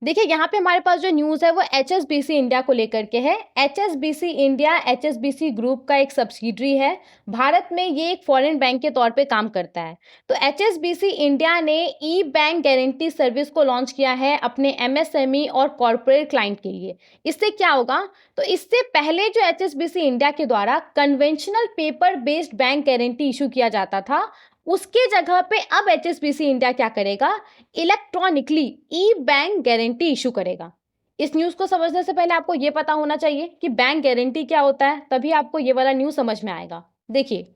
देखिए यहाँ पे हमारे पास जो न्यूज़ है वो एचएसबीसी इंडिया को लेकर के है। एचएसबीसी इंडिया एचएसबीसी ग्रुप का एक सब्सिडरी है। भारत में ये एक फॉरेन बैंक के तौर पे काम करता है। तो एचएसबीसी इंडिया ने ई बैंक गारंटी सर्विस को लॉन्च किया है अपने एमएसएमई और कॉर्पोरेट क्लाइंट के लिए। इससे क्या होगा? तो इससे पहले जो एचएसबीसी इंडिया के द्वारा conventional paper based bank guarantee issue किया जाता था, उसके जगह पे अब एचएसबीसी इंडिया क्या करेगा? इलेक्ट्रॉनिकली ई बैंक गारंटी इशू करेगा। इस न्यूज़ को समझने से पहले आपको ये पता होना चाहिए कि बैंक गारंटी क्या होता है, तभी आपको ये वाला न्यूज़ समझ में आएगा। देखिए,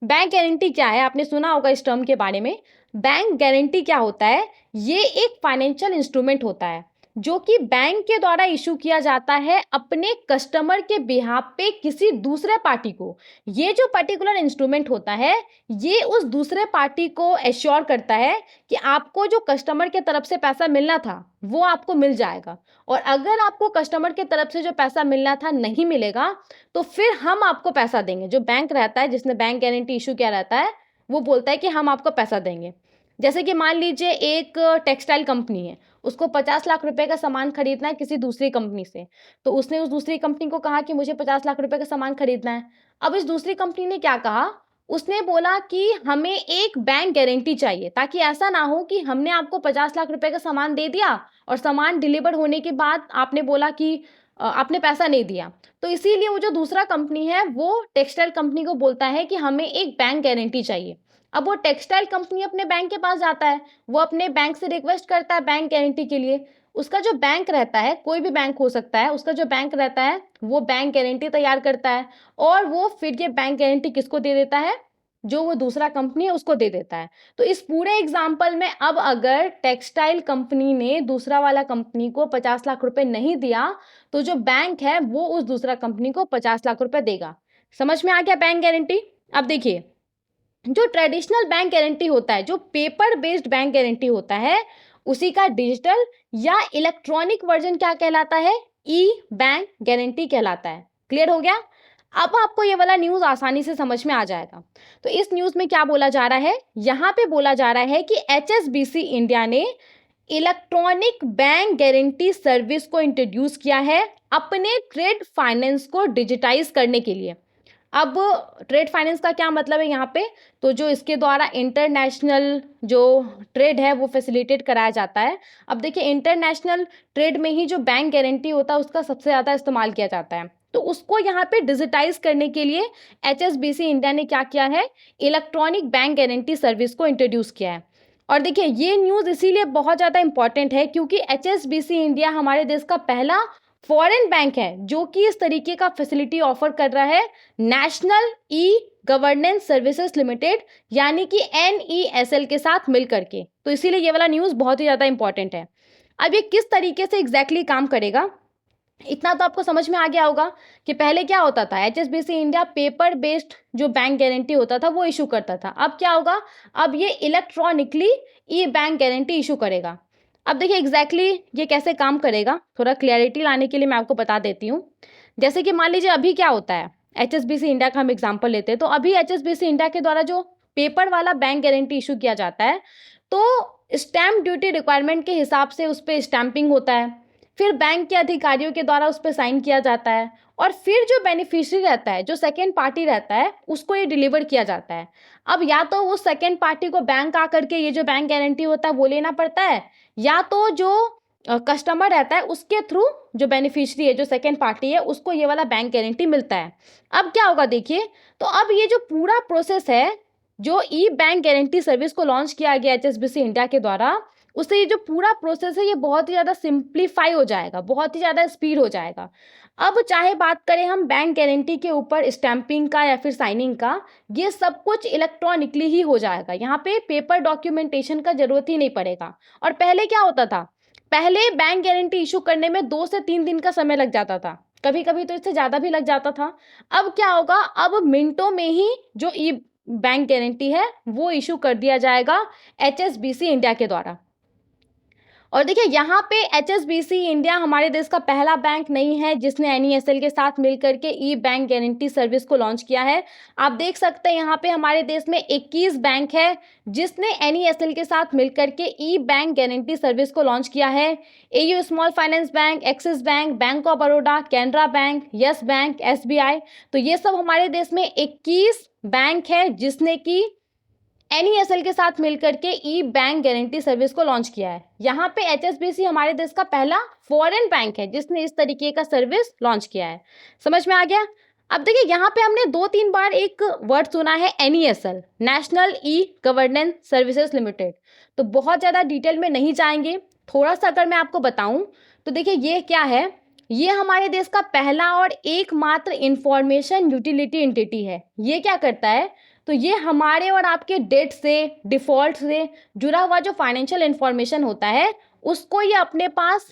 बैंक गारंटी क्या है? आपने सुना होगा इस टर्म के बारे में। बैंक गारंटी क्या होता है? ये एक फाइनेंशियल इंस्ट्रूमेंट होता है, जो कि बैंक के द्वारा इशू किया जाता है अपने कस्टमर के बिहाफ पे किसी दूसरे पार्टी को। ये जो पर्टिकुलर इंस्ट्रूमेंट होता है, ये उस दूसरे पार्टी को एश्योर करता है कि आपको जो कस्टमर के तरफ से पैसा मिलना था, वो आपको मिल जाएगा। और अगर आपको कस्टमर के तरफ से जो पैसा मिलना था नहीं मिलेगा, तो फिर हम आपको पैसा देंगे। जो बैंक रहता है, जिसने बैंक गारंटी इशू किया रहता है, वो बोलता है कि हम आपको पैसा देंगे। जैसे कि मान लीजिए एक टेक्सटाइल कंपनी है, उसको 50 लाख रुपए का सामान खरीदना है किसी दूसरी कंपनी से। तो उसने उस दूसरी कंपनी को कहा कि मुझे 50 लाख रुपए का सामान खरीदना है। अब इस दूसरी कंपनी ने क्या कहा? उसने बोला कि हमें एक बैंक गारंटी चाहिए, ताकि ऐसा ना हो कि हमने आपको 50 लाख रुपए का सामान दे दिया और सामान डिलीवर होने के बाद आपने बोला कि आपने पैसा नहीं दिया। तो इसीलिए वो जो दूसरा कंपनी है, वो टेक्सटाइल कंपनी को बोलता है कि हमें एक बैंक गारंटी चाहिए। अब वो टेक्सटाइल कंपनी अपने बैंक के पास जाता है, वो अपने बैंक से रिक्वेस्ट करता है बैंक गारंटी के लिए। उसका जो बैंक रहता है, कोई भी बैंक हो सकता है, उसका जो बैंक रहता है, वो बैंक गारंटी तैयार करता है और वो फिर ये बैंक गारंटी किसको दे देता है? जो वो दूसरा कंपनी है उसको दे देता है। तो इस पूरे एग्जाम्पल में अब अगर टेक्सटाइल कंपनी ने दूसरा वाला कंपनी को 50 लाख रुपए नहीं दिया, तो जो बैंक है वो उस दूसरा कंपनी को 50 लाख रुपए देगा। समझ में आ गया बैंक गारंटी? अब देखिए, जो ट्रेडिशनल बैंक गारंटी होता है, जो पेपर बेस्ड बैंक गारंटी होता है, उसी का डिजिटल या इलेक्ट्रॉनिक वर्जन क्या कहलाता है? ई बैंक गारंटी कहलाता है। क्लियर हो गया? अब आपको ये वाला न्यूज़ आसानी से समझ में आ जाएगा। तो इस न्यूज़ में क्या बोला जा रहा है? यहाँ पे बोला जा रहा है कि एचएसबीसी इंडिया ने इलेक्ट्रॉनिक बैंक गारंटी सर्विस को इंट्रोड्यूस किया है अपने ट्रेड फाइनेंस को डिजिटाइज करने के लिए। अब ट्रेड फाइनेंस का क्या मतलब है यहाँ पे? तो जो इसके द्वारा इंटरनेशनल जो ट्रेड है वो फैसिलिटेट कराया जाता है। अब देखिए, इंटरनेशनल ट्रेड में ही जो बैंक गारंटी होता है उसका सबसे ज़्यादा इस्तेमाल किया जाता है। तो उसको यहाँ पे डिजिटाइज करने के लिए एचएसबीसी इंडिया ने क्या किया है? इलेक्ट्रॉनिक बैंक गारंटी सर्विस को इंट्रोड्यूस किया है। और देखिए, ये न्यूज़ इसीलिए बहुत ज़्यादा इंपॉर्टेंट है क्योंकि एचएसबीसी इंडिया हमारे देश का पहला फॉरेन बैंक है जो कि इस तरीके का फैसिलिटी ऑफर कर रहा है, national e governance services limited यानी कि एनईएसएल के साथ मिल करके। तो इसीलिए ये वाला न्यूज़ बहुत ही ज़्यादा इंपॉर्टेंट है। अब ये किस तरीके से एग्जैक्टली काम करेगा, इतना तो आपको समझ में आ गया होगा कि पहले क्या होता था? एचएसबीसी इंडिया पेपर बेस्ड जो बैंक गारंटी होता था वो इशू करता था। अब क्या होगा? अब ये इलेक्ट्रॉनिकली ई बैंक गारंटी इशू करेगा। अब देखिए एग्जैक्टली ये कैसे काम करेगा, थोड़ा क्लैरिटी लाने के लिए मैं आपको बता देती हूँ। जैसे कि मान लीजिए अभी क्या होता है, एचएसबीसी इंडिया का हम एग्जाम्पल लेते हैं। तो अभी एचएसबीसी इंडिया के द्वारा जो पेपर वाला बैंक गारंटी इशू किया जाता है, तो स्टैम्प ड्यूटी रिक्वायरमेंट के हिसाब से उस पर स्टैंपिंग होता है, फिर बैंक के अधिकारियों के द्वारा उस पर साइन किया जाता है और फिर जो बेनिफिशियरी रहता है, जो सेकेंड पार्टी रहता है, उसको ये डिलीवर किया जाता है। अब या तो वो सेकेंड पार्टी को बैंक आकर के ये जो बैंक गारंटी होता है वो लेना पड़ता है, या तो जो कस्टमर रहता है उसके थ्रू जो बेनिफिशियरी है, जो सेकेंड पार्टी है, उसको ये वाला बैंक गारंटी मिलता है। अब क्या होगा देखिए, तो अब ये जो पूरा प्रोसेस है, जो ई बैंक गारंटी सर्विस को लॉन्च किया गया एचएसबीसी इंडिया के द्वारा, उससे ये जो पूरा प्रोसेस है ये बहुत ही ज़्यादा सिंप्लीफाई हो जाएगा, बहुत ही ज़्यादा स्पीड हो जाएगा। अब चाहे बात करें हम बैंक गारंटी के ऊपर स्टैंपिंग का या फिर साइनिंग का, ये सब कुछ इलेक्ट्रॉनिकली ही हो जाएगा। यहाँ पे पेपर डॉक्यूमेंटेशन का जरूरत ही नहीं पड़ेगा। और पहले क्या होता था? पहले बैंक गारंटी इशू करने में 2 से 3 दिन का समय लग जाता था, कभी कभी तो इससे ज़्यादा भी लग जाता था। अब क्या होगा? अब मिनटों में ही जो ई बैंक गारंटी है वो इशू कर दिया जाएगा एचएसबीसी इंडिया के द्वारा। और देखिए यहाँ पे एचएसबीसी इंडिया हमारे देश का पहला बैंक नहीं है जिसने एनईएसएल के साथ मिलकर के ई बैंक गारंटी सर्विस को लॉन्च किया है। आप देख सकते हैं यहाँ पे हमारे देश में 21 बैंक है जिसने एनईएसएल के साथ मिलकर के ई बैंक गारंटी सर्विस को लॉन्च किया है। AU small finance bank, axis bank, bank of Baroda, Canara bank, yes bank, SBI, तो ये सब हमारे देश में 21 बैंक है जिसने की एनईएसएल के साथ मिलकर के ई बैंक गारंटी सर्विस को लॉन्च किया है। यहाँ पे एचएसबीसी हमारे देश का पहला फॉरेन बैंक है जिसने इस तरीके का सर्विस लॉन्च किया है। समझ में आ गया? अब देखिए यहाँ पे हमने 2-3 बार एक वर्ड सुना है NESL, national e governance services limited. तो बहुत ज़्यादा डिटेल में नहीं जाएंगे, थोड़ा सा अगर मैं आपको बताऊं तो देखिए ये क्या है, ये हमारे देश का पहला और एकमात्र इंफॉर्मेशन यूटिलिटी एंटिटी है। ये क्या करता है, तो ये हमारे और आपके डेट से, डिफ़ॉल्ट से जुड़ा हुआ जो फाइनेंशियल इंफॉर्मेशन होता है उसको ये अपने पास,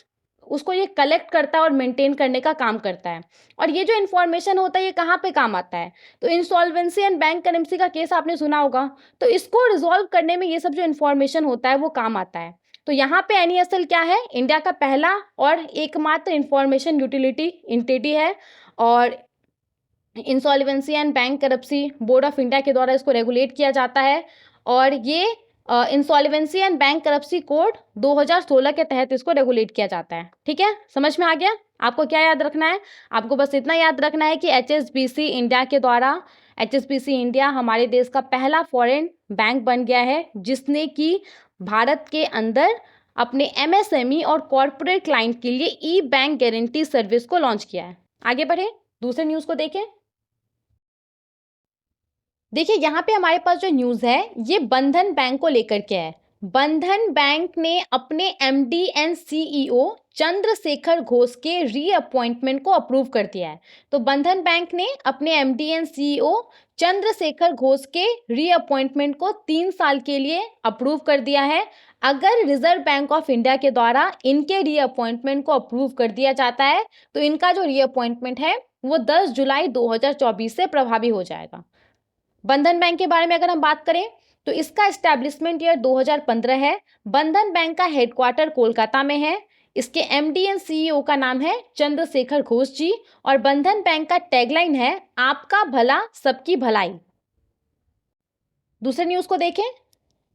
उसको ये कलेक्ट करता है और मेंटेन करने का काम करता है। और ये जो इन्फॉर्मेशन होता है ये कहाँ पे काम आता है, तो इंसॉल्वेंसी एंड बैंक करप्सी का केस आपने सुना होगा, तो इसको रिजॉल्व करने में ये सब जो इन्फॉर्मेशन होता है वो काम आता है। तो यहाँ पे एनईएसएल क्या है, इंडिया का पहला और एकमात्र इंफॉर्मेशन यूटिलिटी एंटिटी है और insolvency and bank करप्सी board of India के द्वारा इसको रेगुलेट किया जाता है। और ये इंसॉल्वेंसी एंड बैंक करप्सी कोड 2016 के तहत इसको रेगुलेट किया जाता है। ठीक है, समझ में आ गया? आपको क्या याद रखना है, आपको बस इतना याद रखना है कि एचएसबीसी इंडिया के द्वारा, एचएसबीसी इंडिया हमारे देश का पहला फॉरेन बैंक बन गया है जिसने कि भारत के अंदर अपने एमएसएमई और कॉरपोरेट क्लाइंट के लिए ई बैंक गारंटी सर्विस को लॉन्च किया है। आगे बढ़े, दूसरे न्यूज़ को देखें। देखिए यहाँ पे हमारे पास जो न्यूज़ है ये बंधन बैंक को लेकर के है। बंधन बैंक ने अपने MD and CEO Chandrashekhar Ghosh के रीअपॉइंटमेंट को अप्रूव कर दिया है। तो बंधन बैंक ने अपने MD and CEO Chandrashekhar Ghosh के रीअपॉइंटमेंट को 3 साल के लिए अप्रूव कर दिया है। अगर रिजर्व बैंक ऑफ इंडिया के द्वारा इनके रीअपॉइंटमेंट को अप्रूव कर दिया जाता है तो इनका जो रीअपॉइंटमेंट है वो 10 जुलाई 2024 से प्रभावी हो जाएगा। बंधन बैंक के बारे में अगर हम बात करें तो इसका एस्टैब्लिशमेंट ईयर 2015 है। बंधन बैंक का हेडक्वार्टर कोलकाता में है। इसके एमडी एंड सीईओ का नाम है चंद्रशेखर घोष जी और बंधन बैंक का टैगलाइन है आपका भला सबकी भलाई। दूसरे न्यूज़ को देखें।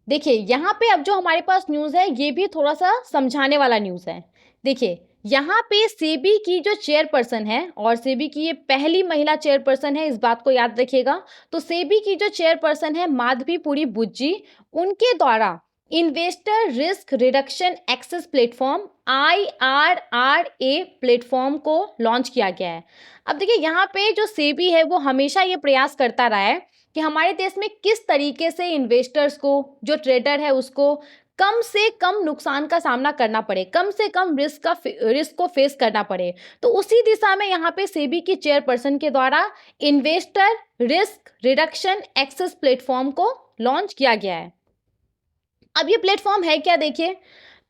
देखिए यहाँ पे अब जो हमारे पास न्यूज़ है ये भी थोड़ा सा समझाने वाला न्यूज़ है। देखिए यहाँ पे सेबी की जो चेयरपर्सन है और सेबी की ये पहली महिला चेयरपर्सन है, इस बात को याद रखिएगा। तो सेबी की जो चेयरपर्सन है माधवीपुरी बुज्जी, उनके द्वारा investor risk reduction access platform IRRA platform को लॉन्च किया गया है। अब देखिए यहाँ पे जो सेबी है वो हमेशा ये प्रयास करता रहा है कि हमारे देश में किस तरीके से इन्वेस्टर्स को, जो ट्रेडर है उसको कम से कम नुकसान का सामना करना पड़े, कम से कम रिस्क को फेस करना पड़े। तो उसी दिशा में यहाँ पे सेबी की चेयरपर्सन के द्वारा investor risk reduction access platform को लॉन्च किया गया है। अब ये प्लेटफॉर्म है क्या, देखिए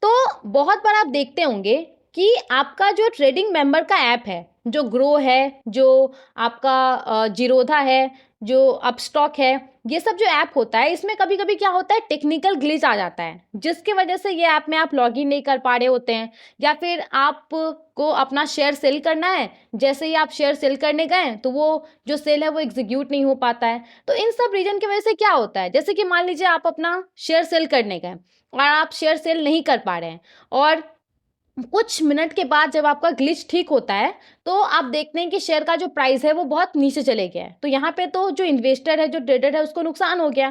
तो बहुत बार आप देखते होंगे कि आपका जो ट्रेडिंग मेंबर का ऐप है, जो ग्रो है, जो आपका जीरोधा है, जो अपस्टॉक है, ये सब जो ऐप होता है इसमें कभी कभी क्या होता है, टेक्निकल ग्लिच आ जाता है जिसकी वजह से ये ऐप में आप लॉगिन नहीं कर पा रहे होते हैं, या फिर आपको अपना शेयर सेल करना है, जैसे ही आप शेयर सेल करने गए तो वो जो सेल है वो एग्जीक्यूट नहीं हो पाता है। तो इन सब रीजन की वजह से क्या होता है, जैसे कि मान लीजिए आप अपना शेयर सेल करने गए और आप शेयर सेल नहीं कर पा रहे हैं और कुछ मिनट के बाद जब आपका ग्लिच ठीक होता है तो आप देखते हैं कि शेयर का जो प्राइस है वो बहुत नीचे चले गया है। तो यहाँ पे तो जो इन्वेस्टर है, जो ट्रेडर है, उसको नुकसान हो गया।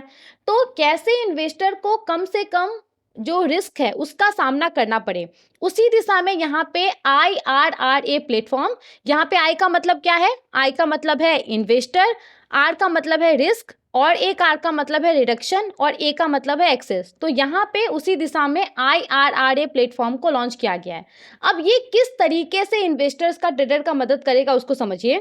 तो कैसे इन्वेस्टर को कम से कम जो रिस्क है उसका सामना करना पड़े, उसी दिशा में यहाँ पे IRRA प्लेटफॉर्म, यहाँ पे आई का मतलब क्या है, आई का मतलब है इन्वेस्टर, आर का मतलब है रिस्क और एक आर का मतलब है रिडक्शन और ए का मतलब है एक्सेस। तो यहाँ पे उसी दिशा में IRRA प्लेटफॉर्म को लॉन्च किया गया है। अब ये किस तरीके से इन्वेस्टर्स का, ट्रेडर का मदद करेगा उसको समझिए।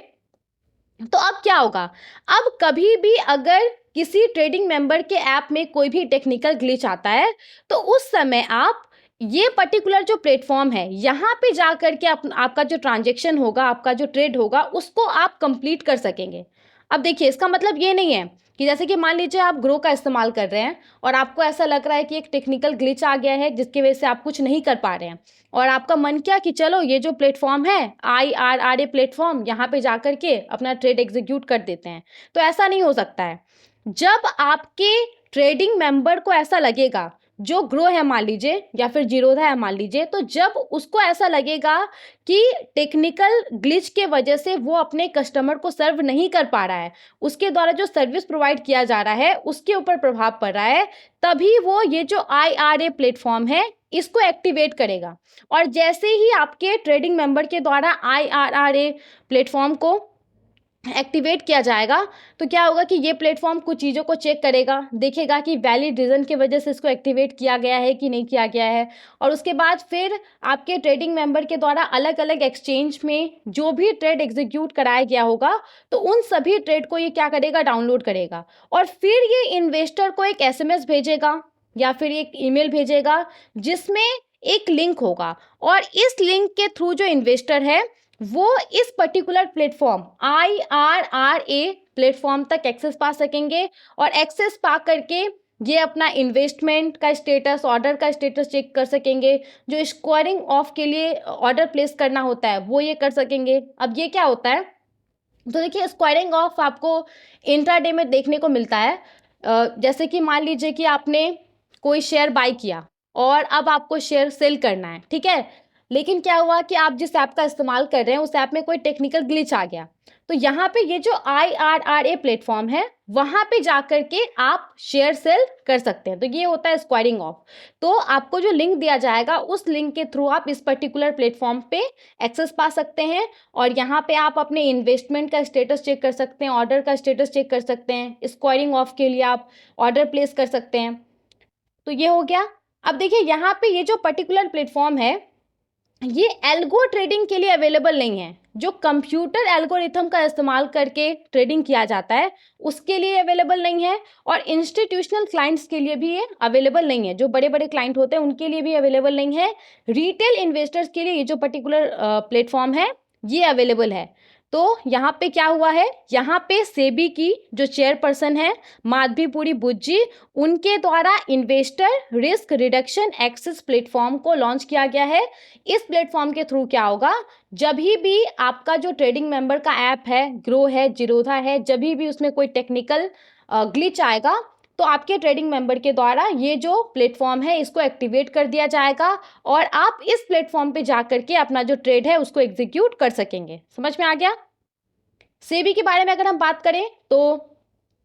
तो अब क्या होगा, अब कभी भी अगर किसी ट्रेडिंग मेंबर के ऐप में कोई भी टेक्निकल ग्लिच आता है तो उस समय आप ये पर्टिकुलर जो प्लेटफॉर्म है यहाँ पे जा करके आपका जो ट्रांजेक्शन होगा, आपका जो ट्रेड होगा उसको आप कंप्लीट कर सकेंगे। अब देखिए इसका मतलब ये नहीं है कि जैसे कि मान लीजिए आप ग्रो का इस्तेमाल कर रहे हैं और आपको ऐसा लग रहा है कि एक टेक्निकल ग्लिच आ गया है जिसकी वजह से आप कुछ नहीं कर पा रहे हैं, और आपका मन किया कि चलो ये जो प्लेटफॉर्म है IRRA प्लेटफॉर्म, यहाँ पे जा कर के अपना ट्रेड एग्जीक्यूट कर देते हैं। तो ऐसा नहीं हो सकता है। जब आपके ट्रेडिंग मेंबर को ऐसा लगेगा, जो ग्रो है मान लीजिए या फिर जीरोधा है मान लीजिए, तो जब उसको ऐसा लगेगा कि टेक्निकल ग्लिच के वजह से वो अपने कस्टमर को सर्व नहीं कर पा रहा है, उसके द्वारा जो सर्विस प्रोवाइड किया जा रहा है उसके ऊपर प्रभाव पड़ रहा है, तभी वो ये जो IRA प्लेटफॉर्म है इसको एक्टिवेट करेगा। और जैसे ही आपके ट्रेडिंग मेंबर के द्वारा IRRA प्लेटफॉर्म को एक्टिवेट किया जाएगा, तो क्या होगा कि ये प्लेटफॉर्म कुछ चीज़ों को चेक करेगा, देखेगा कि वैलिड रीज़न की वजह से इसको एक्टिवेट किया गया है कि नहीं किया गया है, और उसके बाद फिर आपके ट्रेडिंग मेंबर के द्वारा अलग अलग एक्सचेंज में जो भी ट्रेड एग्जीक्यूट कराया गया होगा, तो उन सभी ट्रेड को ये क्या करेगा, डाउनलोड करेगा, और फिर ये इन्वेस्टर को एक SMS भेजेगा या फिर एक ईमेल भेजेगा जिसमें एक लिंक होगा, और इस लिंक के थ्रू जो इन्वेस्टर है वो इस पर्टिकुलर प्लेटफॉर्म IRRA प्लेटफॉर्म तक एक्सेस पा सकेंगे, और एक्सेस पा करके ये अपना इन्वेस्टमेंट का स्टेटस, ऑर्डर का स्टेटस चेक कर सकेंगे, जो स्क्वायरिंग ऑफ के लिए ऑर्डर प्लेस करना होता है वो ये कर सकेंगे। अब ये क्या होता है, तो देखिए स्क्वायरिंग ऑफ आपको इंट्राडे में देखने को मिलता है। जैसे कि मान लीजिए कि आपने कोई शेयर बाय किया और अब आपको शेयर सेल करना है, ठीक है, लेकिन क्या हुआ कि आप जिस ऐप का इस्तेमाल कर रहे हैं उस ऐप में कोई टेक्निकल ग्लिच आ गया, तो यहाँ पे ये जो IRRA प्लेटफॉर्म है वहाँ पे जाकर के आप शेयर सेल कर सकते हैं, तो ये होता है स्क्वायरिंग ऑफ। तो आपको जो लिंक दिया जाएगा उस लिंक के थ्रू आप इस पर्टिकुलर प्लेटफॉर्म पे एक्सेस पा सकते हैं, और यहाँ पे आप अपने इन्वेस्टमेंट का स्टेटस चेक कर सकते हैं, ऑर्डर का स्टेटस चेक कर सकते हैं, स्क्वायरिंग ऑफ के लिए आप ऑर्डर प्लेस कर सकते हैं। तो ये हो गया। अब देखिए यहाँ पे ये जो पर्टिकुलर प्लेटफॉर्म है ये एल्गो ट्रेडिंग के लिए अवेलेबल नहीं है, जो कंप्यूटर एल्गोरिथम का इस्तेमाल करके ट्रेडिंग किया जाता है उसके लिए अवेलेबल नहीं है, और इंस्टीट्यूशनल क्लाइंट्स के लिए भी ये अवेलेबल नहीं है, जो बड़े बड़े क्लाइंट होते हैं उनके लिए भी अवेलेबल नहीं है। रिटेल इन्वेस्टर्स के लिए ये जो पर्टिकुलर प्लेटफॉर्म है ये अवेलेबल है। तो यहाँ पे क्या हुआ है, यहाँ पे सेबी की जो चेयरपर्सन है माधवीपुरी बुज्जी, उनके द्वारा investor risk reduction access platform को लॉन्च किया गया है। इस प्लेटफॉर्म के थ्रू क्या होगा, जब भी आपका जो ट्रेडिंग मेंबर का ऐप है, ग्रो है, जीरोधा है, जब भी उसमें कोई टेक्निकल ग्लिच आएगा तो आपके ट्रेडिंग मेंबर के द्वारा ये जो प्लेटफॉर्म है इसको एक्टिवेट कर दिया जाएगा, और आप इस प्लेटफॉर्म पे जा करके अपना जो ट्रेड है उसको एग्जीक्यूट कर सकेंगे। समझ में आ गया। सेबी के बारे में अगर हम बात करें तो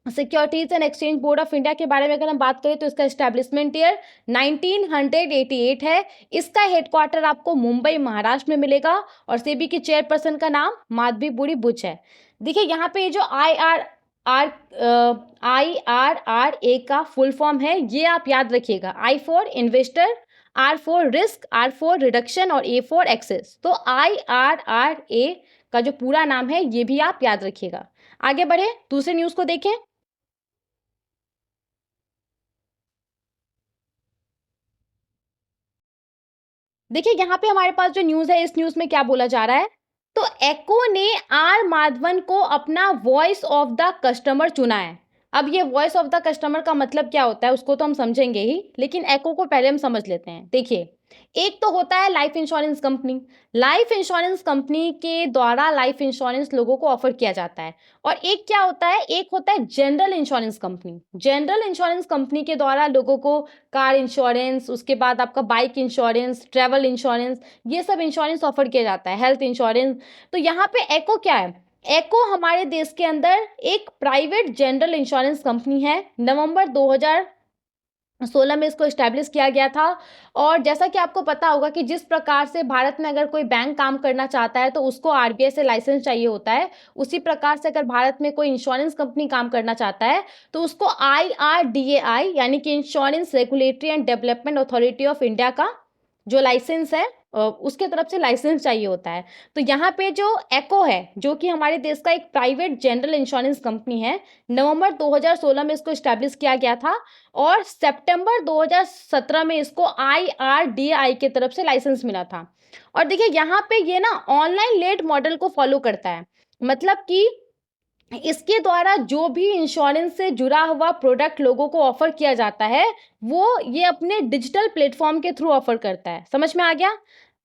securities and exchange board of India के बारे में अगर हम बात करें तो इसका एस्टैब्लिशमेंट ईयर 1988 है। इसका हेडक्वार्टर आपको मुंबई महाराष्ट्र में मिलेगा, और सेबी की चेयरपर्सन का नाम माधवीपुरी बुच है। देखिए यहाँ पे जो IRRA का फुल फॉर्म है ये आप याद रखिएगा, I for investor, R for risk, R for reduction और A फॉर एक्सेस। तो IRRA का जो पूरा नाम है ये भी आप याद रखिएगा। आगे बढ़े, दूसरे न्यूज़ को देखें। देखिए यहाँ पे हमारे पास जो न्यूज़ है, इस न्यूज़ में क्या बोला जा रहा है, तो एक्को ने आर माधवन को अपना वॉइस ऑफ द कस्टमर चुना है। अब ये वॉइस ऑफ द कस्टमर का मतलब क्या होता है उसको तो हम समझेंगे ही, लेकिन एक्को को पहले हम समझ लेते हैं। देखिए, एक तो होता है life insurance company. Life insurance company के द्वारा लाइफ इंश्योरेंस लोगों को ऑफर किया जाता है, और एक क्या होता है, एक होता है general insurance company. General insurance company के द्वारा लोगों को कार इंश्योरेंस, उसके बाद आपका बाइक इंश्योरेंस, ट्रैवल इंश्योरेंस, ये सब इंश्योरेंस ऑफर किया जाता है, हेल्थ इंश्योरेंस। तो यहाँ पे एको क्या है, एको हमारे देश के अंदर एक प्राइवेट जनरल इंश्योरेंस कंपनी है। नवंबर 2016 में इसको एस्टैब्लिश किया गया था, और जैसा कि आपको पता होगा कि जिस प्रकार से भारत में अगर कोई बैंक काम करना चाहता है तो उसको RBI से लाइसेंस चाहिए होता है, उसी प्रकार से अगर भारत में कोई इंश्योरेंस कंपनी काम करना चाहता है तो उसको IRDAI यानी कि insurance regulatory and development authority of India का जो लाइसेंस है उसके तरफ से लाइसेंस चाहिए होता है। तो यहाँ पे जो एको है, जो कि हमारे देश का एक प्राइवेट जनरल इंश्योरेंस कंपनी है, नवंबर 2016 में इसको इस्टेब्लिश किया गया था, और सितंबर 2017 में इसको IRDAI के तरफ से लाइसेंस मिला था। और देखिए यहाँ पे ये ना ऑनलाइन लेड मॉडल को फॉलो करता है, मतलब कि इसके द्वारा जो भी इंश्योरेंस से जुड़ा हुआ प्रोडक्ट लोगों को ऑफर किया जाता है, वो ये अपने डिजिटल प्लेटफॉर्म के थ्रू ऑफर करता है। समझ में आ गया?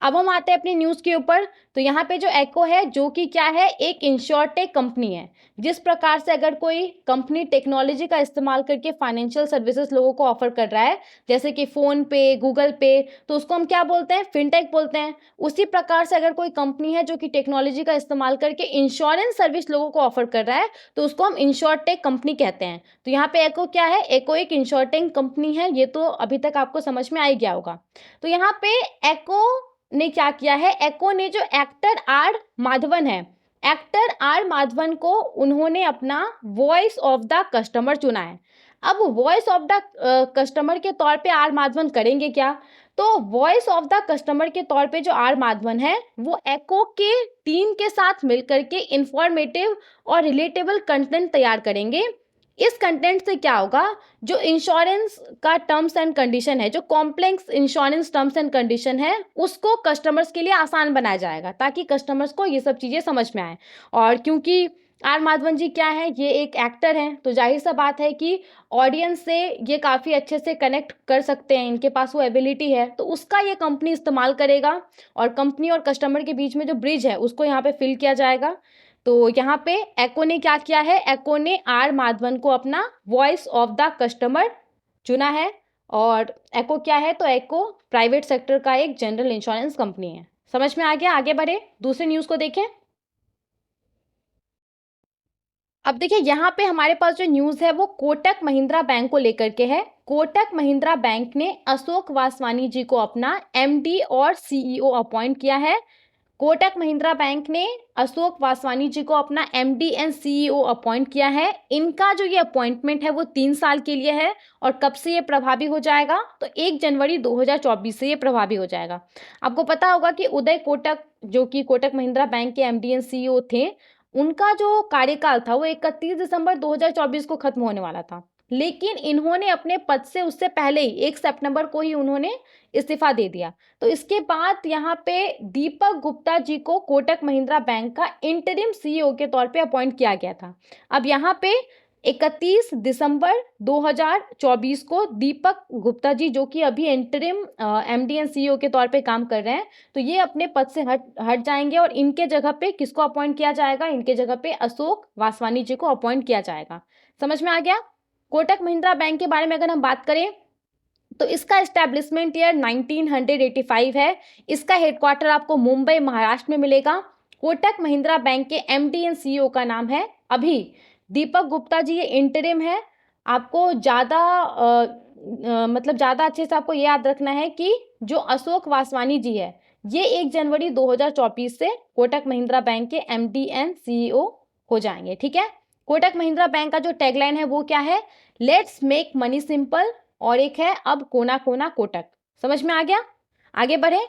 अब हम आते हैं अपनी न्यूज़ के ऊपर। तो यहाँ पे जो एक्को है, जो कि क्या है, एक इंश्योरटेक कंपनी है। जिस प्रकार से अगर कोई कंपनी टेक्नोलॉजी का इस्तेमाल करके फाइनेंशियल सर्विसेज लोगों को ऑफर कर रहा है, जैसे कि फ़ोन पे, गूगल पे, तो उसको हम क्या बोलते हैं? फिनटेक बोलते हैं। उसी प्रकार से अगर कोई कंपनी है जो कि टेक्नोलॉजी का इस्तेमाल करके इंश्योरेंस सर्विस लोगों को ऑफर कर रहा है, तो उसको हम इंश्योरटेक कंपनी कहते हैं। तो यहाँ पे एक्को क्या है? एक्को एक इंश्योरटेक कंपनी है। ये तो अभी तक आपको समझ में आ ही गया होगा। तो यहाँ पे एक्को ने क्या किया है? एक्को ने जो एक्टर आर माधवन है, एक्टर आर माधवन को उन्होंने अपना वॉइस ऑफ द कस्टमर चुना है। अब वॉइस ऑफ द कस्टमर के तौर पे आर माधवन करेंगे क्या? तो वॉइस ऑफ द कस्टमर के तौर पे जो आर माधवन है, वो एक्को के टीम के साथ मिलकर के इंफॉर्मेटिव और रिलेटेबल कंटेंट तैयार करेंगे। इस कंटेंट से क्या होगा? जो इंश्योरेंस का टर्म्स एंड कंडीशन है, जो complex insurance terms and condition है, उसको कस्टमर्स के लिए आसान बनाया जाएगा, ताकि कस्टमर्स को ये सब चीज़ें समझ में आए। और क्योंकि आर माधवन जी क्या है, ये एक एक्टर हैं, तो जाहिर सा बात है कि ऑडियंस से ये काफ़ी अच्छे से कनेक्ट कर सकते हैं, इनके पास वो एबिलिटी है, तो उसका ये कंपनी इस्तेमाल करेगा। और कंपनी और कस्टमर के बीच में जो ब्रिज है, उसको यहाँ पे फिल किया जाएगा। तो यहाँ पे एक्को ने क्या किया है? एक्को ने आर माधवन को अपना वॉइस ऑफ द कस्टमर चुना है। और एक्को क्या है? तो एक्को प्राइवेट सेक्टर का एक जनरल इंश्योरेंस कंपनी है। समझ में आ गया? आगे बढ़े, दूसरे न्यूज़ को देखें। अब देखिए, यहाँ पे हमारे पास जो न्यूज़ है वो कोटक महिंद्रा बैंक को लेकर के है। कोटक महिंद्रा बैंक ने अशोक वासवानी जी को अपना एमडी और सीईओ अपॉइंट किया है। कोटक महिंद्रा बैंक ने अशोक वासवानी जी को अपना एमडी एंड सीईओ अपॉइंट किया है। इनका जो ये अपॉइंटमेंट है वो 3 साल के लिए है। और कब से ये प्रभावी हो जाएगा? तो 1 जनवरी 2024 से ये प्रभावी हो जाएगा। आपको पता होगा कि उदय कोटक, जो कि कोटक महिंद्रा बैंक के एमडी एंड सीईओ थे, उनका जो कार्यकाल था वो 31 दिसंबर 2024 को खत्म होने वाला था। लेकिन इन्होंने अपने पद से उससे पहले ही 1 सितंबर को ही उन्होंने इस्तीफा दे दिया। तो इसके बाद यहाँ पे दीपक गुप्ता जी को कोटक महिंद्रा बैंक का इंटरिम सीईओ के तौर पे अपॉइंट किया गया था। अब यहाँ पे 31 दिसंबर 2024 को दीपक गुप्ता जी, जो कि अभी इंटरिम एमडी एंड सीईओ के तौर पे काम कर रहे हैं, तो ये अपने पद से हट जाएंगे। और इनके जगह पे किसको अपॉइंट किया जाएगा? इनके जगह पे अशोक वासवानी जी को अपॉइंट किया जाएगा। समझ में आ गया? कोटक महिंद्रा बैंक के बारे में अगर हम बात करें, तो इसका एस्टैब्लिशमेंट ईयर 1985 है। इसका हेडक्वार्टर आपको मुंबई, महाराष्ट्र में मिलेगा। कोटक महिंद्रा बैंक के एमडी एंड सीईओ का नाम है अभी दीपक गुप्ता जी। ये इंटरिम है। आपको मतलब ज़्यादा अच्छे से आपको ये याद रखना है कि जो अशोक वासवानी जी है, ये 1 जनवरी 2024 से कोटक महिंद्रा बैंक के एमडी एंड सीईओ हो जाएंगे। ठीक है? कोटक महिंद्रा बैंक का जो टैगलाइन है वो क्या है? Let's make money simple. और एक है अब कोना कोना कोटक। समझ में आ गया? आगे बढ़े।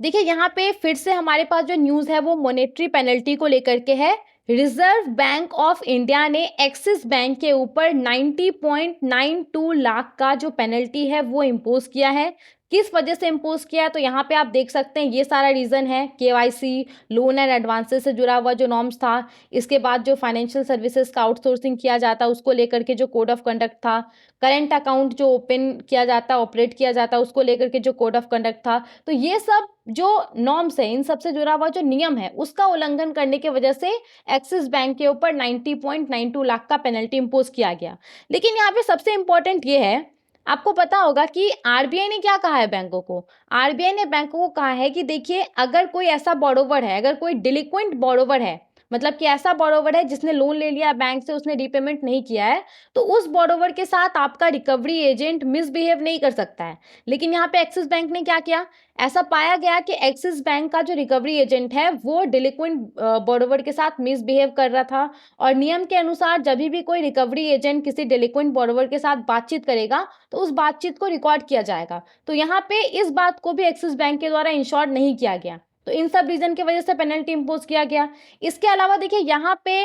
देखिए, यहाँ पे फिर से हमारे पास जो न्यूज़ है वो मॉनेटरी पेनल्टी को लेकर के है। रिजर्व बैंक ऑफ इंडिया ने एक्सिस बैंक के ऊपर 90.92 लाख का जो पेनल्टी है वो इम्पोज किया है। किस वजह से इम्पोज किया है? तो यहाँ पे आप देख सकते हैं, ये सारा रीज़न है। केवाईसी, लोन एंड एडवांसेस से जुड़ा हुआ जो नॉर्म्स था, इसके बाद जो फाइनेंशियल सर्विसेज का आउटसोर्सिंग किया जाता है उसको लेकर के जो कोड ऑफ कंडक्ट था, करेंट अकाउंट जो ओपन किया जाता, ऑपरेट किया जाता, उसको लेकर के जो कोड ऑफ कंडक्ट था, तो ये सब जो नॉर्म्स है, इन सबसे जुड़ा हुआ जो नियम है, उसका उल्लंघन करने की वजह से एक्सिस बैंक के ऊपर 90.92 लाख का पेनल्टी इम्पोज किया गया। लेकिन यहाँ पे सबसे इंपॉर्टेंट ये है, आपको पता होगा कि आरबीआई ने क्या कहा है बैंकों को? आरबीआई ने बैंकों को कहा है कि देखिए, अगर कोई ऐसा बोरोवर है, अगर कोई डिलिक्वेंट बोरोवर है, मतलब कि ऐसा बोरोवर है जिसने लोन ले लिया बैंक से, उसने रीपेमेंट नहीं किया है, तो उस बोरोवर के साथ आपका रिकवरी एजेंट मिसबिहेव नहीं कर सकता है। लेकिन यहाँ पे एक्सिस बैंक ने क्या किया? ऐसा पाया गया कि एक्सिस बैंक का जो रिकवरी एजेंट है वो डिलिक्वेंट बोरोवर के साथ मिसबिहेव कर रहा था। और नियम के अनुसार जब भी कोई रिकवरी एजेंट किसी डिलिक्वेंट बोरोवर के साथ बातचीत करेगा, तो उस बातचीत को रिकॉर्ड किया जाएगा। तो यहाँ पे इस बात को भी एक्सिस बैंक के द्वारा इंश्योर नहीं किया गया। तो इन सब रीजन की वजह से पेनल्टी इम्पोज किया गया। इसके अलावा देखिए, यहाँ पे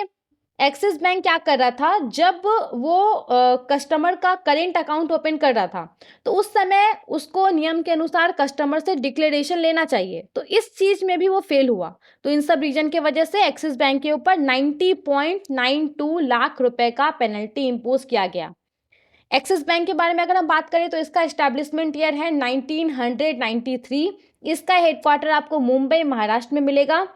एक्सिस बैंक क्या कर रहा था, जब वो कस्टमर का करेंट अकाउंट ओपन कर रहा था, तो उस समय उसको नियम के अनुसार कस्टमर से डिक्लेरेशन लेना चाहिए, तो इस चीज़ में भी वो फेल हुआ। तो इन सब रीजन की वजह से एक्सिस बैंक के ऊपर 90.92 लाख रुपए का पेनल्टी इम्पोज किया गया। एक्सिस बैंक के बारे में अगर हम बात करें तो इसका एस्टैब्लिशमेंट ईयर है 1993। इसका हेडक्वार्टर आपको मुंबई महाराष्ट्र में मिलेगा।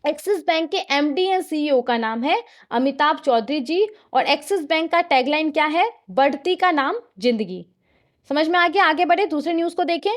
एक्सिस बैंक के एमडी एंड सीईओ का नाम है अमिताभ चौधरी जी, और एक्सिस बैंक का टैगलाइन क्या है, बढ़ती का नाम जिंदगी। समझ में आ गया? आगे बढ़े, दूसरे न्यूज को देखें।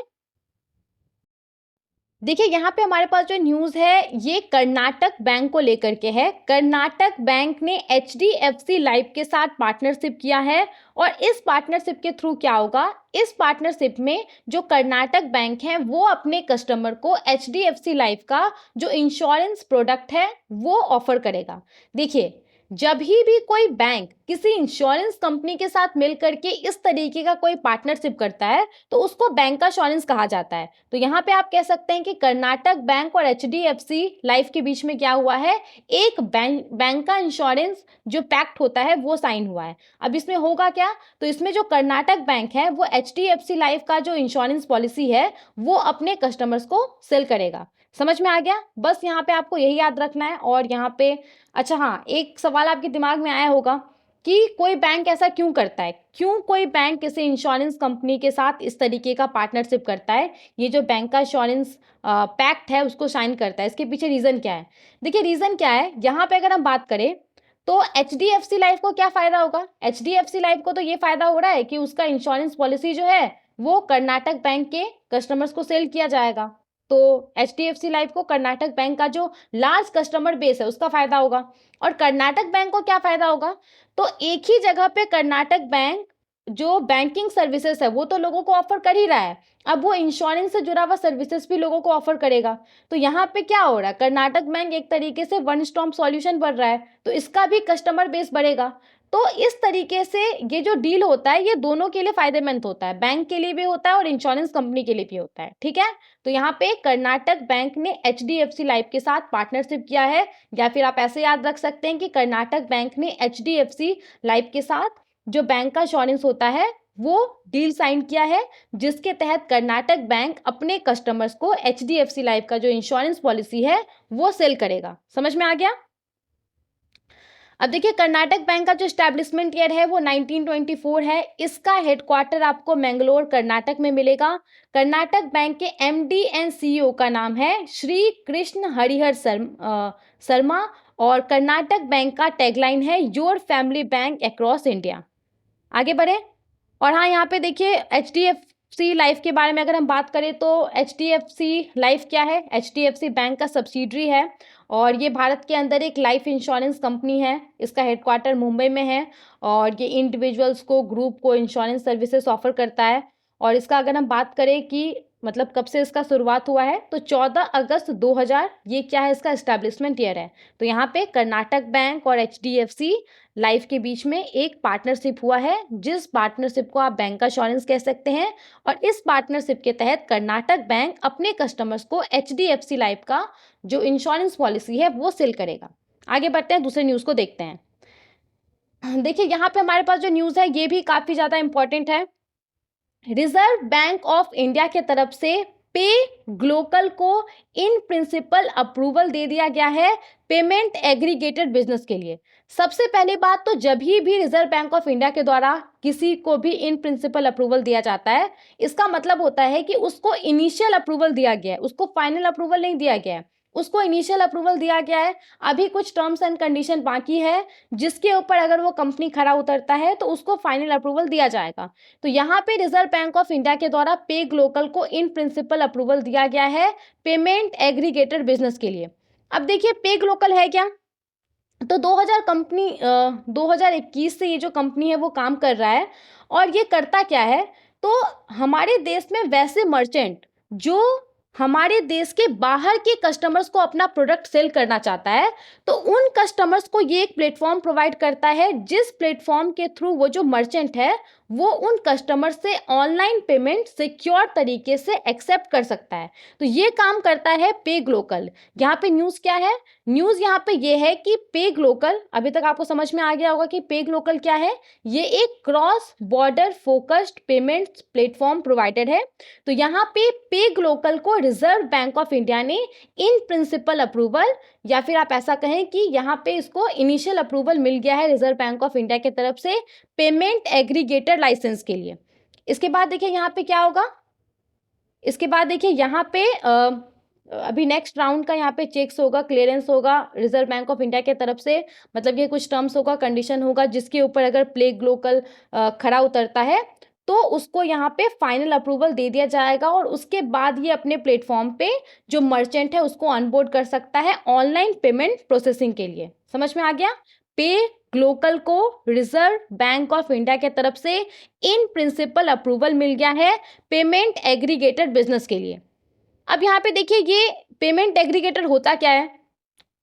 देखिए यहाँ पे हमारे पास जो न्यूज़ है ये कर्नाटक बैंक को लेकर के है। कर्नाटक बैंक ने एचडीएफसी लाइफ के साथ पार्टनरशिप किया है, और इस पार्टनरशिप के थ्रू क्या होगा, इस पार्टनरशिप में जो कर्नाटक बैंक है वो अपने कस्टमर को एचडीएफसी लाइफ का जो इंश्योरेंस प्रोडक्ट है वो ऑफर करेगा। देखिए, जब भी कोई बैंक किसी इंश्योरेंस कंपनी के साथ मिल करके इस तरीके का कोई पार्टनरशिप करता है तो उसको बैंक का इंश्योरेंस कहा जाता है। तो यहाँ पे आप कह सकते हैं कि कर्नाटक बैंक और एचडीएफसी लाइफ के बीच में क्या हुआ है, एक बैंक का इंश्योरेंस जो पैक्ट होता है वो साइन हुआ है। अब इसमें होगा क्या, तो इसमें जो कर्नाटक बैंक है वो एचडीएफसी लाइफ का जो इंश्योरेंस पॉलिसी है वो अपने कस्टमर्स को सेल करेगा। समझ में आ गया? बस यहाँ पे आपको यही याद रखना है। और यहाँ पे अच्छा हाँ, एक सवाल आपके दिमाग में आया होगा कि कोई बैंक ऐसा क्यों करता है, क्यों कोई बैंक किसी इंश्योरेंस कंपनी के साथ इस तरीके का पार्टनरशिप करता है, ये जो बैंक का इंश्योरेंस पैक्ट है उसको साइन करता है, इसके पीछे रीज़न क्या है? देखिए रीज़न क्या है, यहाँ पे अगर हम बात करें तो एचडीएफसी लाइफ को क्या फ़ायदा होगा, एचडीएफसी लाइफ को तो ये फ़ायदा हो रहा है कि उसका इंश्योरेंस पॉलिसी जो है वो कर्नाटक बैंक के कस्टमर्स को सेल किया जाएगा। तो एचडीएफसी लाइफ को कर्नाटक बैंक का जो लार्ज कस्टमर बेस है उसका फायदा होगा। और कर्नाटक बैंक को क्या फायदा होगा, तो एक ही जगह पे कर्नाटक बैंक जो बैंकिंग सर्विसेज है वो तो लोगों को ऑफर कर ही रहा है, अब वो इंश्योरेंस से जुड़ा हुआ सर्विसेज भी लोगों को ऑफर करेगा। तो यहाँ पे क्या हो रहा है, कर्नाटक बैंक एक तरीके से वन स्टॉप सॉल्यूशन बन रहा है, तो इसका भी कस्टमर बेस बढ़ेगा। तो इस तरीके से ये जो डील होता है ये दोनों के लिए फायदेमंद होता है, बैंक के लिए भी होता है और इंश्योरेंस कंपनी के लिए भी होता है। ठीक है, तो यहाँ पे कर्नाटक बैंक ने एचडीएफसी लाइफ के साथ पार्टनरशिप किया है, या फिर आप ऐसे याद रख सकते हैं कि कर्नाटक बैंक ने एचडीएफसी लाइफ के साथ जो बैंक का इंश्योरेंस होता है वो डील साइन किया है, जिसके तहत कर्नाटक बैंक अपने कस्टमर्स को एचडीएफसी लाइफ का जो इंश्योरेंस पॉलिसी है वो सेल करेगा। समझ में आ गया? अब देखिए कर्नाटक बैंक का जो स्टैब्लिशमेंट ईयर है वो 1924 है। इसका हेडक्वार्टर आपको मैंगलोर कर्नाटक में मिलेगा। कर्नाटक बैंक के एमडी एंड सीईओ का नाम है श्री कृष्ण हरिहर शर्मा, और कर्नाटक बैंक का टैगलाइन है your family bank across India. आगे बढ़े। और हाँ, यहाँ पे देखिए एचडीएफसी लाइफ के बारे में अगर हम बात करें तो एचडीएफसी लाइफ क्या है, एचडीएफसी बैंक का सब्सिडरी है, और ये भारत के अंदर एक लाइफ इंश्योरेंस कंपनी है। इसका हेडक्वार्टर मुंबई में है, और ये इंडिविजुअल्स को, ग्रुप को इंश्योरेंस सर्विसेज ऑफर करता है। और इसका अगर हम बात करें कि मतलब कब से इसका शुरुआत हुआ है, तो 14 अगस्त 2000 ये क्या है, इसका एस्टैब्लिशमेंट ईयर है। तो यहाँ पे कर्नाटक बैंक और एचडीएफसी लाइफ के बीच में एक पार्टनरशिप हुआ है, जिस पार्टनरशिप को आप बैंक का इंश्योरेंस कह सकते हैं। और इस पार्टनरशिप के तहत कर्नाटक बैंक अपने कस्टमर्स को एचडीएफसी लाइफ का जो इंश्योरेंस पॉलिसी है वो सेल करेगा। आगे बढ़ते हैं, दूसरे न्यूज़ को देखते हैं। देखिए यहाँ पे हमारे पास जो न्यूज़ है ये भी काफ़ी ज़्यादा इंपॉर्टेंट है। रिजर्व बैंक ऑफ इंडिया के तरफ से पे ग्लोकल को इन प्रिंसिपल अप्रूवल दे दिया गया है पेमेंट एग्रीगेटेड बिजनेस के लिए। सबसे पहली बात तो जब भी रिजर्व बैंक ऑफ इंडिया के द्वारा किसी को भी इन प्रिंसिपल अप्रूवल दिया जाता है, इसका मतलब होता है कि उसको इनिशियल अप्रूवल दिया गया है, उसको फाइनल अप्रूवल नहीं दिया गया है, उसको इनिशियल अप्रूवल दिया गया है। अभी कुछ टर्म्स एंड कंडीशन बाकी है, जिसके ऊपर अगर वो कंपनी खरा उतरता है तो उसको फाइनल अप्रूवल दिया जाएगा। तो यहाँ पे रिजर्व बैंक ऑफ इंडिया के द्वारा पे ग्लोकल को इन प्रिंसिपल अप्रूवल दिया गया है पेमेंट एग्रीगेटेड बिजनेस के लिए। अब देखिए पे ग्लोकल है क्या, तो 2021 से ये जो कंपनी है वो काम कर रहा है। और ये करता क्या है, तो हमारे देश में वैसे मर्चेंट जो हमारे देश के बाहर के कस्टमर्स को अपना प्रोडक्ट सेल करना चाहता है, तो उन कस्टमर्स को ये एक प्लेटफॉर्म प्रोवाइड करता है, जिस प्लेटफॉर्म के थ्रू वो जो मर्चेंट है वो उन कस्टमर से ऑनलाइन पेमेंट सिक्योर तरीके से एक्सेप्ट कर सकता है। तो ये काम करता है पे ग्लोकल। यहाँ पे न्यूज़ क्या है? न्यूज़ यहाँ पे ये है कि पे ग्लोकल, अभी तक आपको समझ में आ गया होगा कि पे ग्लोकल क्या है। ये एक cross border focused payments platform provider है। तो यहाँ पे ग्लोकल को रिजर्व बैंक ऑफ इंडिया ने इन प्रिंसिपल अप्रूवल, या फिर आप ऐसा कहें कि यहाँ पे इसको इनिशियल अप्रूवल मिल गया है रिजर्व बैंक ऑफ इंडिया की तरफ से पेमेंट एग्रीगेटर लाइसेंस के लिए। इसके बाद देखिए यहाँ पे क्या होगा, इसके बाद देखिए यहाँ पे अभी नेक्स्ट राउंड का यहाँ पे चेक्स होगा, क्लियरेंस होगा रिजर्व बैंक ऑफ इंडिया की तरफ से। मतलब ये कुछ टर्म्स होगा, कंडीशन होगा, जिसके ऊपर अगर पे ग्लोकल खरा उतरता है तो उसको यहाँ पे फाइनल अप्रूवल दे दिया जाएगा, और उसके बाद ये अपने प्लेटफॉर्म पे जो मर्चेंट है उसको अनबोर्ड कर सकता है ऑनलाइन पेमेंट प्रोसेसिंग के लिए। समझ में आ गया? पे ग्लोकल को रिजर्व बैंक ऑफ इंडिया के तरफ से इन प्रिंसिपल अप्रूवल मिल गया है पेमेंट एग्रीगेटर बिजनेस के लिए। अब यहाँ पे देखिए ये पेमेंट एग्रीगेटर होता क्या है,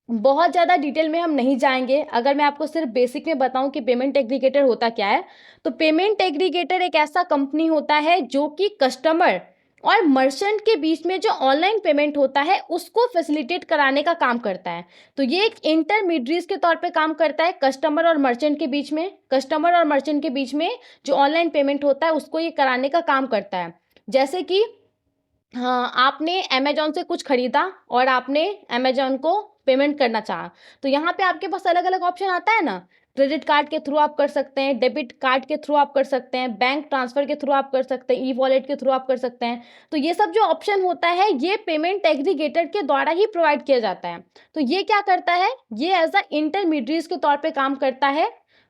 बहुत ज़्यादा डिटेल में हम नहीं जाएंगे। अगर मैं आपको सिर्फ बेसिक में बताऊं कि पेमेंट एग्रीगेटर होता क्या है, तो पेमेंट एग्रीगेटर एक ऐसा कंपनी होता है जो कि कस्टमर और मर्चेंट के बीच में जो ऑनलाइन पेमेंट होता है उसको फैसिलिटेट कराने का काम करता है। तो ये एक इंटरमीडिएट के तौर पे काम करता है कस्टमर और मर्चेंट के बीच में। कस्टमर और मर्चेंट के बीच में जो ऑनलाइन पेमेंट होता है उसको ये कराने का काम करता है। जैसे कि हाँ, आपने अमेज़न से कुछ खरीदा और आपने अमेज़न को पेमेंट करना चाहा, तो यहाँ पे आपके पास अलग-अलग ऑप्शन आता है ना। क्रेडिट कार्ड के थ्रू आप कर सकते हैं, डेबिट कार्ड के थ्रू आप कर सकते हैं, बैंक ट्रांसफ़र के थ्रू आप कर सकते हैं, ई-वॉलेट के थ्रू आप कर सकते हैं। तो ये सब जो ऑप्शन होता है ये पेमेंट एग्रीगेटर के द्वारा ही प्रोवाइड किया जाता है। तो ये क्या करता है, ये एज़ अ इंटरमीडिएट के तौर पे काम करता है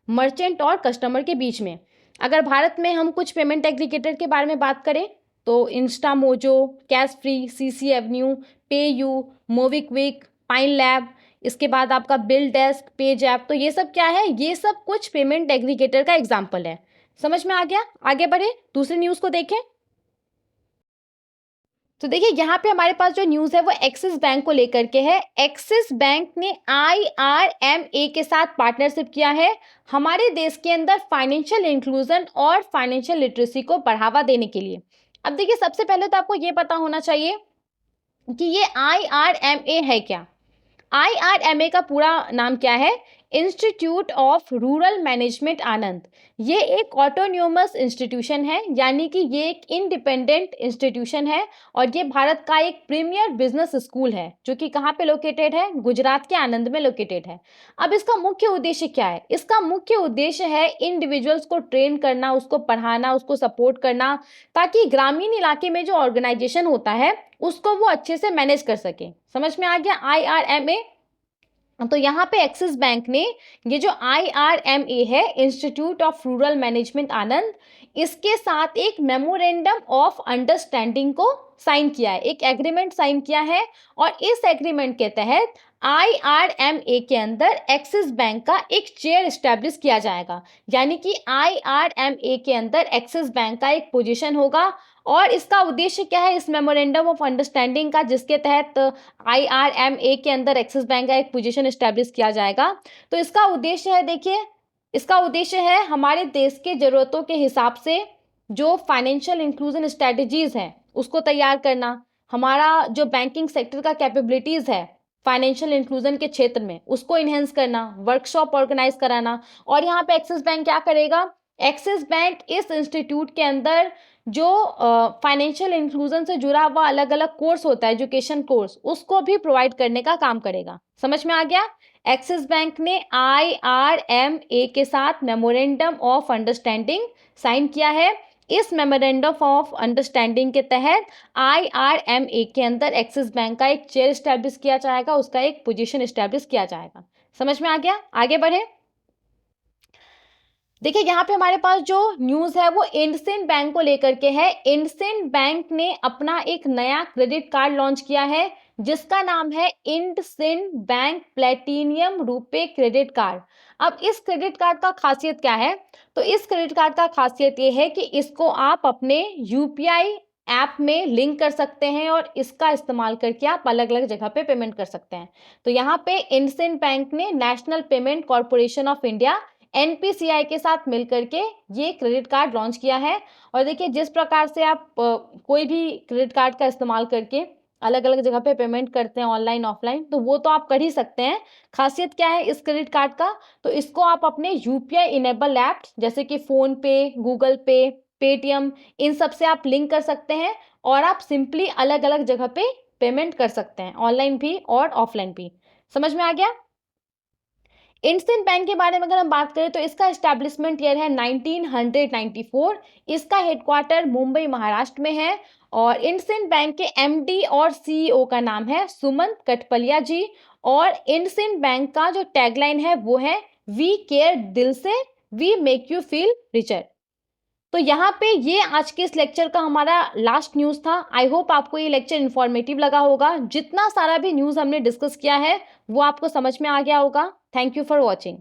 मर्चेंट और कस्टमर के बीच में। अगर भारत में हम कुछ पेमेंट एग्रीगेटर के बारे में बात करें तो Instamojo, cash free, CC Avenue, PayU, MobiKwik, pine lab, इसके बाद आपका बिल डेस्क, पेज ऐप, तो ये सब क्या है, ये सब कुछ पेमेंट एग्रीगेटर का एग्जाम्पल है। समझ में आ गया? आगे बढ़े, दूसरी न्यूज़ को देखें। तो देखिए यहाँ पे हमारे पास जो न्यूज़ है वो एक्सिस बैंक को लेकर के है। एक्सिस बैंक ने IRMA के साथ पार्टनरशिप किया है हमारे देश के अंदर फाइनेंशियल इंक्लूजन और फाइनेंशियल लिटरेसी को बढ़ावा देने के लिए। अब देखिए सबसे पहले तो आपको ये पता होना चाहिए कि ये IRMA है क्या। IRMA का पूरा नाम क्या है? इंस्टीट्यूट ऑफ रूरल मैनेजमेंट आनंद। ये एक ऑटोन्योमस इंस्टीट्यूशन है, यानी कि ये एक इंडिपेंडेंट इंस्टीट्यूशन है, और ये भारत का एक प्रीमियर बिजनेस स्कूल है जो कि कहाँ पे लोकेटेड है? गुजरात के आनंद में लोकेटेड है। अब इसका मुख्य उद्देश्य क्या है? इसका मुख्य उद्देश्य है इंडिविजुअल्स को ट्रेन करना, उसको पढ़ाना, उसको सपोर्ट करना, ताकि ग्रामीण इलाके में जो ऑर्गेनाइजेशन होता है उसको वो अच्छे से मैनेज कर सके। समझ में आ गया IRMA? तो यहाँ पे एक्सिस बैंक ने ये जो IRMA है, इंस्टीट्यूट ऑफ रूरल मैनेजमेंट आनंद, इसके साथ एक मेमोरेंडम ऑफ अंडरस्टैंडिंग को साइन किया है, एक एग्रीमेंट साइन किया है, और इस एग्रीमेंट के तहत IRMA के अंदर एक्सिस बैंक का एक चेयर स्टैब्लिश किया जाएगा। यानी कि IRMA के अंदर एक्सिस बैंक का एक पोजीशन होगा, और इसका उद्देश्य क्या है इस मेमोरेंडम ऑफ अंडरस्टैंडिंग का, जिसके तहत IRMA के अंदर एक्सिस बैंक का एक पोजीशन एस्टैब्लिश किया जाएगा। तो इसका उद्देश्य है, देखिए इसका उद्देश्य है हमारे देश के ज़रूरतों के हिसाब से जो फाइनेंशियल इंक्लूजन स्ट्रेटजीज़ हैं उसको तैयार करना, हमारा जो बैंकिंग सेक्टर का कैपेबिलिटीज़ है फाइनेंशियल इंक्लूजन के क्षेत्र में उसको इन्हेंस करना, वर्कशॉप ऑर्गेनाइज कराना। और यहाँ पे एक्सिस बैंक क्या करेगा? एक्सिस बैंक इस इंस्टीट्यूट के अंदर जो फाइनेंशियल इंक्लूजन से जुड़ा हुआ अलग अलग कोर्स होता है, एजुकेशन कोर्स, उसको भी प्रोवाइड करने का काम करेगा। समझ में आ गया? एक्सिस बैंक ने IRMA के साथ मेमोरेंडम ऑफ अंडरस्टैंडिंग साइन किया है। इस मेमोरेंडम ऑफ अंडरस्टैंडिंग के तहत IRMA के अंदर एक्सिस बैंक का एक चेयर स्टैब्लिश किया जाएगा, उसका एक पोजीशन स्टैब्लिश किया जाएगा। समझ में आ गया? आगे बढ़े। देखिए यहाँ पे हमारे पास जो न्यूज़ है वो इंडसिंड बैंक को लेकर के है। इंडसिंड बैंक ने अपना एक नया क्रेडिट कार्ड लॉन्च किया है जिसका नाम है IndusInd bank platinum RuPay credit card. अब इस क्रेडिट कार्ड का खासियत क्या है? तो इस क्रेडिट कार्ड का खासियत ये है कि इसको आप अपने UPI ऐप में लिंक कर सकते हैं और इसका इस्तेमाल करके आप अलग अलग जगह पे पेमेंट कर सकते हैं। तो यहाँ पे इंडसिंड बैंक ने national payment corporation of India NPCI के साथ मिल करके ये क्रेडिट कार्ड लॉन्च किया है। और देखिए जिस प्रकार से आप कोई भी क्रेडिट कार्ड का इस्तेमाल करके अलग-अलग जगह पे पेमेंट करते हैं ऑनलाइन, ऑफलाइन, तो वो तो आप कर ही सकते हैं। खासियत क्या है इस क्रेडिट कार्ड का? तो इसको आप अपने यूपीआई इनेबल ऐप्स जैसे कि फ़ोन पे, गूगल पे, पेटीएम, इन सब से आप लिंक कर सकते हैं और आप सिंपली अलग-अलग जगह पे पेमेंट कर सकते हैं, ऑनलाइन भी और ऑफलाइन भी। समझ में आ गया? इंडसइंड बैंक के बारे में अगर हम बात करें तो इसका एस्टैब्लिशमेंट ईयर है 1994। इसका हेडक्वार्टर मुंबई महाराष्ट्र में है और इंडसइंड बैंक के एमडी और सीईओ का नाम है सुमंत कठपलिया जी। और इंडसइंड बैंक का जो टैगलाइन है वो है वी केयर दिल से, we make you feel richer. तो यहाँ पे ये आज के इस लेक्चर का हमारा लास्ट न्यूज़ था। आई होप आपको ये लेक्चर इन्फॉर्मेटिव लगा होगा। जितना सारा भी न्यूज़ हमने डिस्कस किया है वो आपको समझ में आ गया होगा। Thank you for watching.